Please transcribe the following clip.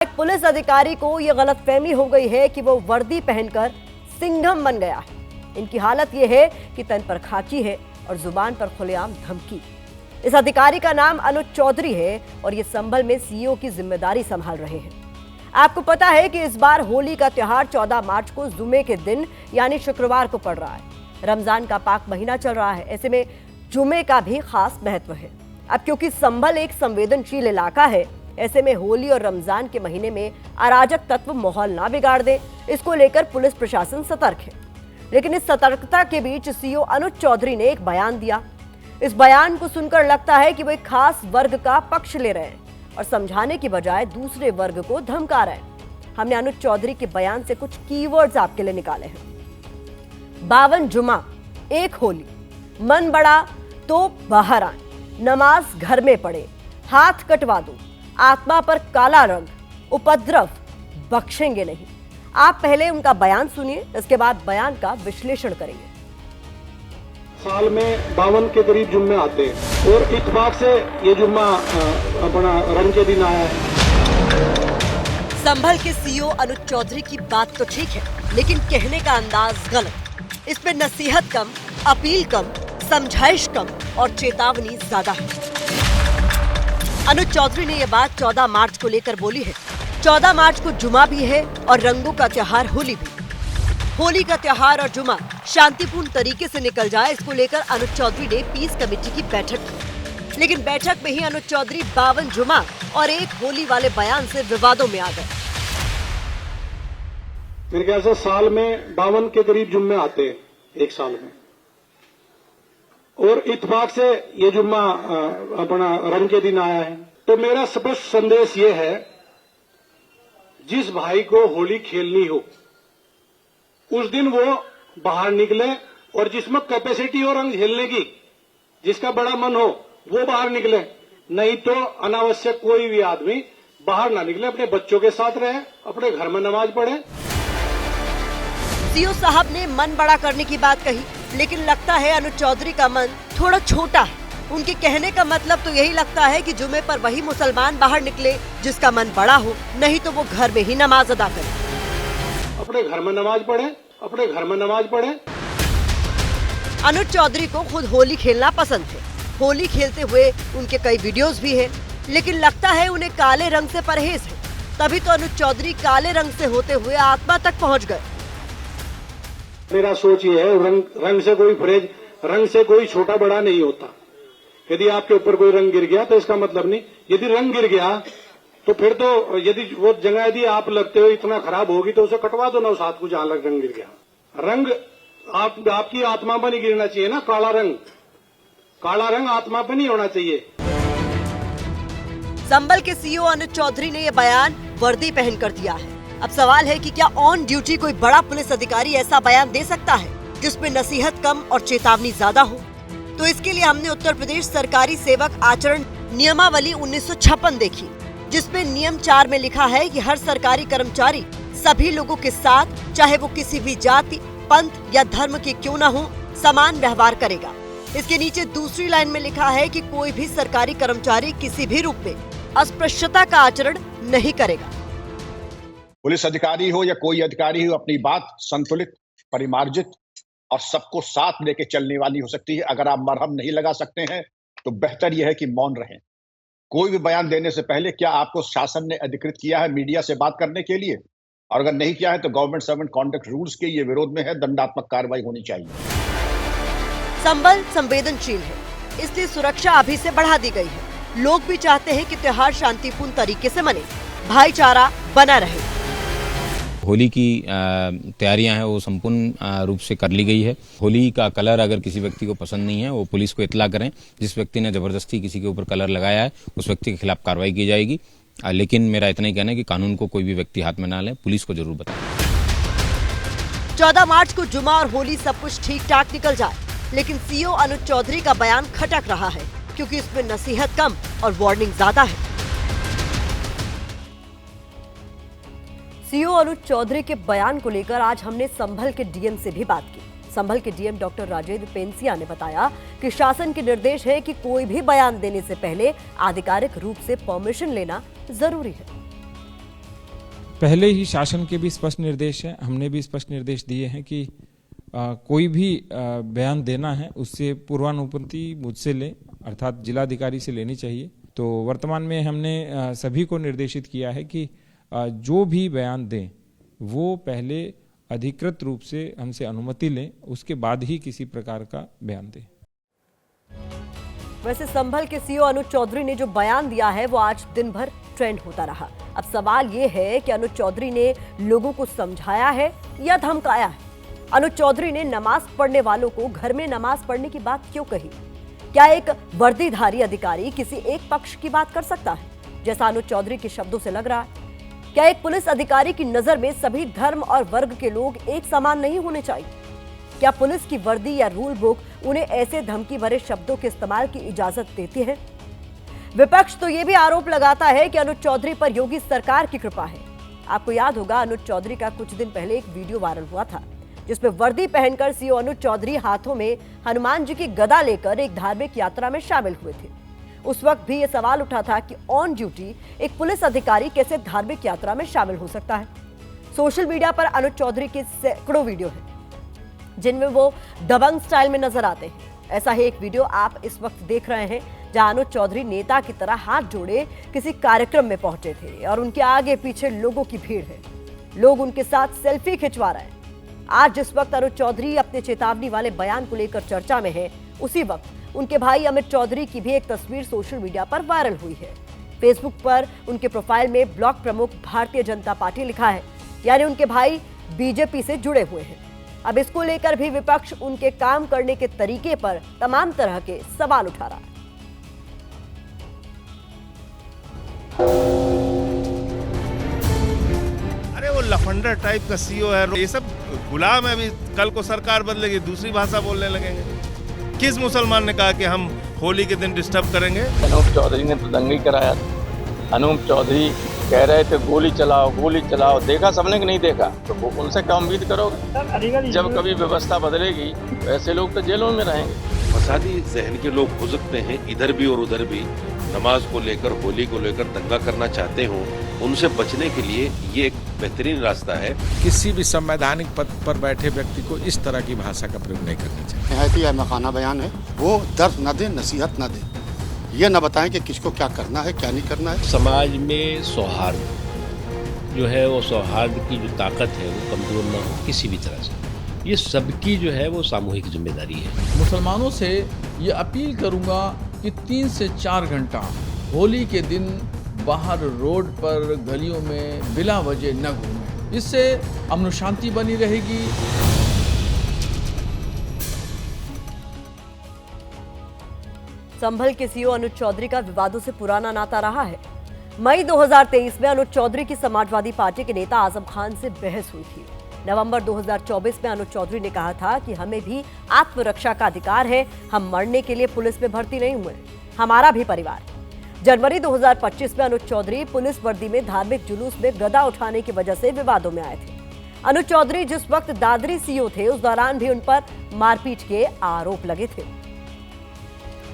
एक पुलिस अधिकारी को यह गलतफहमी हो गई है कि वो वर्दी पहनकर सिंघम बन गया है। इनकी हालत यह है कि तन पर खाकी है और जुबान पर खुलेआम धमकी। इस अधिकारी का नाम अनुज चौधरी है और ये संभल में सीईओ की जिम्मेदारी संभाल रहे हैं। आपको पता है कि इस बार होली का त्योहार 14 मार्च को जुमे के दिन यानी शुक्रवार को पड़ रहा है। रमजान का पाक महीना चल रहा है, ऐसे में जुमे का भी खास महत्व है। अब क्योंकि संभल एक संवेदनशील इलाका है, ऐसे में होली और रमजान के महीने में अराजक तत्व माहौल ना बिगाड़ दे, इसको लेकर पुलिस प्रशासन सतर्क है। लेकिन इस सतर्कता के बीच सीईओ अनुज चौधरी ने एक बयान दिया। इस बयान को सुनकर लगता है कि वो एक खास वर्ग का पक्ष ले रहे हैं और समझाने की बजाय दूसरे वर्ग को धमका रहे हैं। हमने अनुज चौधरी के बयान से कुछ कीवर्ड्स आपके लिए निकाले हैं। 52 जुमा, एक होली, मन बड़ा तो बाहर आए, नमाज घर में पढ़े, हाथ कटवा दो, आत्मा पर काला रंग, उपद्रव बख्शेंगे नहीं। आप पहले उनका बयान सुनिए, इसके बाद बयान का विश्लेषण करेंगे। साल में 52 के करीब जुम्मे आते हैं और इत्तेफाक से ये जुम्मा अपना रंग के दिन आया है। संभल के सीईओ अनुज चौधरी की बात तो ठीक है, लेकिन कहने का अंदाज गलत। इसमें नसीहत कम, अपील कम, समझाइश कम और चेतावनी ज्यादा है। अनुज चौधरी ने यह बात 14 मार्च को लेकर बोली है। 14 मार्च को जुमा भी है और रंगों का त्योहार होली भी। होली का त्योहार और जुमा शांतिपूर्ण तरीके से निकल जाए, इसको लेकर अनुज चौधरी ने पीस कमेटी की बैठक की। लेकिन बैठक में ही अनुज चौधरी 52 जुमा और एक होली वाले बयान से विवादों में आ गए। मेरे ख्याल से साल में 52 के करीब जुम्मे आते हैं एक साल में और इत्तेफाक से ये जुम्मा अपना रंग के दिन आया है। तो मेरा स्पष्ट संदेश ये है, जिस भाई को होली खेलनी हो उस दिन वो बाहर निकले और जिसमें कैपेसिटी हो रंग खेलने की, जिसका बड़ा मन हो वो बाहर निकले, नहीं तो अनावश्यक कोई भी आदमी बाहर ना निकले, अपने बच्चों के साथ रहे, अपने घर में नमाज पढ़े। सीईओ साहब ने मन बड़ा करने की बात कही, लेकिन लगता है अनुज चौधरी का मन थोड़ा छोटा है। उनके कहने का मतलब तो यही लगता है कि जुमे पर वही मुसलमान बाहर निकले जिसका मन बड़ा हो, नहीं तो वो घर में ही नमाज अदा करे, अपने घर में नमाज पढ़े, अपने घर में नमाज पढ़े। अनुज चौधरी को खुद होली खेलना पसंद है। होली खेलते हुए उनके कई वीडियोस भी हैं, लेकिन लगता है उन्हें काले रंग से परहेज है। तभी तो अनुज चौधरी काले रंग से होते हुए आत्मा तक पहुंच गए। मेरा सोच ये है, रंग से कोई परहेज, रंग से कोई छोटा बड़ा नहीं होता। यदि आपके ऊपर कोई रंग गिर गया तो इसका मतलब नहीं, यदि रंग गिर गया तो फिर तो यदि वो जगह यदि आप लगते हो इतना खराब होगी तो उसे कटवा दो ना, उस हाथ को जहां लग रंग गिर गया। रंग आपकी आत्मा पर नहीं गिरना चाहिए ना, काला रंग आत्मा पर नहीं होना चाहिए। संभल के सीईओ अनुज चौधरी ने यह बयान वर्दी पहनकर दिया है। अब सवाल है कि क्या ऑन ड्यूटी कोई बड़ा पुलिस अधिकारी ऐसा बयान दे सकता है जिसमें नसीहत कम और चेतावनी ज्यादा हो? तो इसके लिए हमने उत्तर प्रदेश सरकारी सेवक आचरण नियमावली 1956 देखी, जिसमें नियम 4 में लिखा है कि हर सरकारी कर्मचारी सभी लोगों के साथ, चाहे वो किसी भी जाति, पंथ या धर्म के क्यों न हो, समान व्यवहार करेगा। इसके नीचे दूसरी लाइन में लिखा है कि कोई भी सरकारी कर्मचारी किसी भी रूप में अस्पृश्यता का आचरण नहीं करेगा। पुलिस अधिकारी हो या कोई अधिकारी हो, अपनी बात संतुलित, परिमार्जित और सबको साथ लेके चलने वाली हो सकती है। अगर आप मरहम नहीं लगा सकते हैं तो बेहतर यह है कि मौन रहें। कोई भी बयान देने से पहले क्या आपको शासन ने अधिकृत किया है मीडिया से बात करने के लिए? और अगर नहीं किया है तो गवर्नमेंट सर्वेंट कॉन्डक्ट रूल्स के ये विरोध में है, दंडात्मक कार्रवाई होनी चाहिए। संभल संवेदनशील है, इसलिए सुरक्षा अभी से बढ़ा दी गई है। लोग भी चाहते हैं कि त्योहार शांतिपूर्ण तरीके से मने, भाईचारा बना रहे। होली की तैयारियां हैं वो संपूर्ण रूप से कर ली गई है। होली का कलर अगर किसी व्यक्ति को पसंद नहीं है वो पुलिस को इतला करें। जिस व्यक्ति ने जबरदस्ती किसी के ऊपर कलर लगाया है उस व्यक्ति के खिलाफ कार्रवाई की जाएगी। लेकिन मेरा इतना ही कहना है कि कानून को कोई भी व्यक्ति हाथ में ना ले, पुलिस को जरूर बताएं। 14 मार्च को जुमा और होली सब कुछ ठीक ठाक निकल जाए, लेकिन सीईओ अनुज चौधरी का बयान खटक रहा है क्योंकि इसमें नसीहत कम और वार्निंग ज्यादा है। सीईओ अनुज चौधरी के बयान को लेकर आज हमने संभल के डीएम से भी बात की। संभल के डीएम डॉक्टर राजेंद्र पेंसिया ने बताया कि शासन के निर्देश है कि कोई भी बयान देने से पहले आधिकारिक रूप से परमिशन लेना जरूरी है। पहले ही शासन के भी स्पष्ट निर्देश हैं, हमने भी स्पष्ट निर्देश दिए हैं कि कोई भी बयान देना है उससे पूर्वानुमति मुझसे लें, अर्थात जिलाधिकारी से लेनी चाहिए। तो वर्तमान में हमने सभी को निर्देशित किया है कि जो भी बयान दें वो पहले अधिकृत रूप से हमसे अनुमति लें, उसके बाद ही किसी प्रकार का बयान दें। वैसे संभल के सीईओ अनुज चौधरी ने जो बयान दिया है वो आज दिन भर ट्रेंड होता रहा। अब सवाल ये है कि अनुज चौधरी ने लोगों को समझाया है या धमकाया है। अनुज चौधरी ने नमाज पढ़ने वालों को घर में नमाज पढ़ने की बात क्यों कही? क्या एक वर्दीधारी अधिकारी किसी एक पक्ष की बात कर सकता है, जैसा अनुज चौधरी के शब्दों से लग रहा है? क्या एक पुलिस अधिकारी की नजर में सभी धर्म और वर्ग के लोग एक समान नहीं होने चाहिए? क्या पुलिस की वर्दी या रूल बुक उन्हें ऐसे धमकी भरे शब्दों के इस्तेमाल की इजाजत देती है? विपक्ष तो यह भी आरोप लगाता है कि अनुज चौधरी पर योगी सरकार की कृपा है। आपको याद होगा अनुज चौधरी का कुछ दिन पहले एक वीडियो वायरल हुआ था जिसमें वर्दी पहनकर सीईओ अनुज चौधरी हाथों में हनुमान जी की गदा लेकर एक धार्मिक यात्रा में शामिल हुए थे। उस वक्त भी यह सवाल उठा था कि ऑन ड्यूटी एक पुलिस अधिकारी कैसे धार्मिक यात्रा में शामिल हो सकता है। सोशल मीडिया पर अनुज चौधरी के सैकड़ों वीडियो हैं जिनमें वो दबंग स्टाइल में नजर आते हैं। ऐसा ही एक वीडियो आप इस वक्त देख रहे हैं जहां अनुज चौधरी नेता की तरह हाथ जोड़े किसी कार्यक्रम में पहुंचे थे और उनके आगे पीछे लोगों की भीड़ है। लोग उनके साथ सेल्फी खिंचवा रहे हैं। आज जिस वक्त अनुज चौधरी अपने चेतावनी वाले बयान को लेकर चर्चा में है, उसी वक्त उनके भाई अमित चौधरी की भी एक तस्वीर सोशल मीडिया पर वायरल हुई है। फेसबुक पर उनके प्रोफाइल में ब्लॉक प्रमुख भारतीय जनता पार्टी लिखा है, यानी उनके भाई बीजेपी से जुड़े हुए हैं। अब इसको लेकर भी विपक्ष उनके काम करने के तरीके पर तमाम तरह के सवाल उठा रहा है। अरे वो लफंडर टाइप का सीईओ है, ये सब गुलाम है। अभी कल को सरकार बदलेगी, दूसरी भाषा बोलने लगेंगे। किस मुसलमान ने कहा कि हम होली के दिन डिस्टर्ब करेंगे? अनूप चौधरी ने तो दंगा ही कराया। अनूप चौधरी कह रहे थे गोली चलाओ गोली चलाओ, देखा सबने कि नहीं देखा? तो वो उनसे क्या उम्मीद करोगे? जब कभी व्यवस्था बदलेगी तो ऐसे लोग तो जेलों में रहेंगे। फसादी जहन के लोग हो सकते हैं, इधर भी और उधर भी नमाज को लेकर होली को लेकर दंगा करना चाहते हो, उनसे बचने के लिए ये एक बेहतरीन रास्ता है। किसी भी संवैधानिक पद पर बैठे व्यक्ति को इस तरह की भाषा का प्रयोग नहीं करना चाहिए। निहायती अहमकाना बयान है, वो दर्द न दे, नसीहत न दे, ये न बताएं कि किसको क्या करना है क्या नहीं करना है। समाज में सौहार्द जो है, वो सौहार्द की जो ताकत है वो कमजोर न हो किसी भी तरह से। ये सबकी जो है वो सामूहिक जिम्मेदारी है। मुसलमानों से ये अपील करूंगा कि 3 से 4 घंटा होली के दिन बाहर रोड पर गलियों में बिला वजह न घूमें। इससे अमन शांति बनी रहेगी। संभल के सीईओ अनुज चौधरी का विवादों से पुराना नाता रहा है। मई 2023 में अनुज चौधरी की समाजवादी पार्टी के नेता आजम खान से बहस हुई थी। नवंबर 2024 में अनुज चौधरी ने कहा था कि हमें भी आत्मरक्षा का अधिकार है, हम मरने के लिए पुलिस में भर्ती नहीं हुए, हमारा भी परिवार है। जनवरी 2025 में अनुज चौधरी पुलिस वर्दी में धार्मिक जुलूस में गदा उठाने की वजह से विवादों में आए थे। अनुज चौधरी जिस वक्त दादरी सीईओ थे, उस दौरान भी उन पर मारपीट के आरोप लगे थे।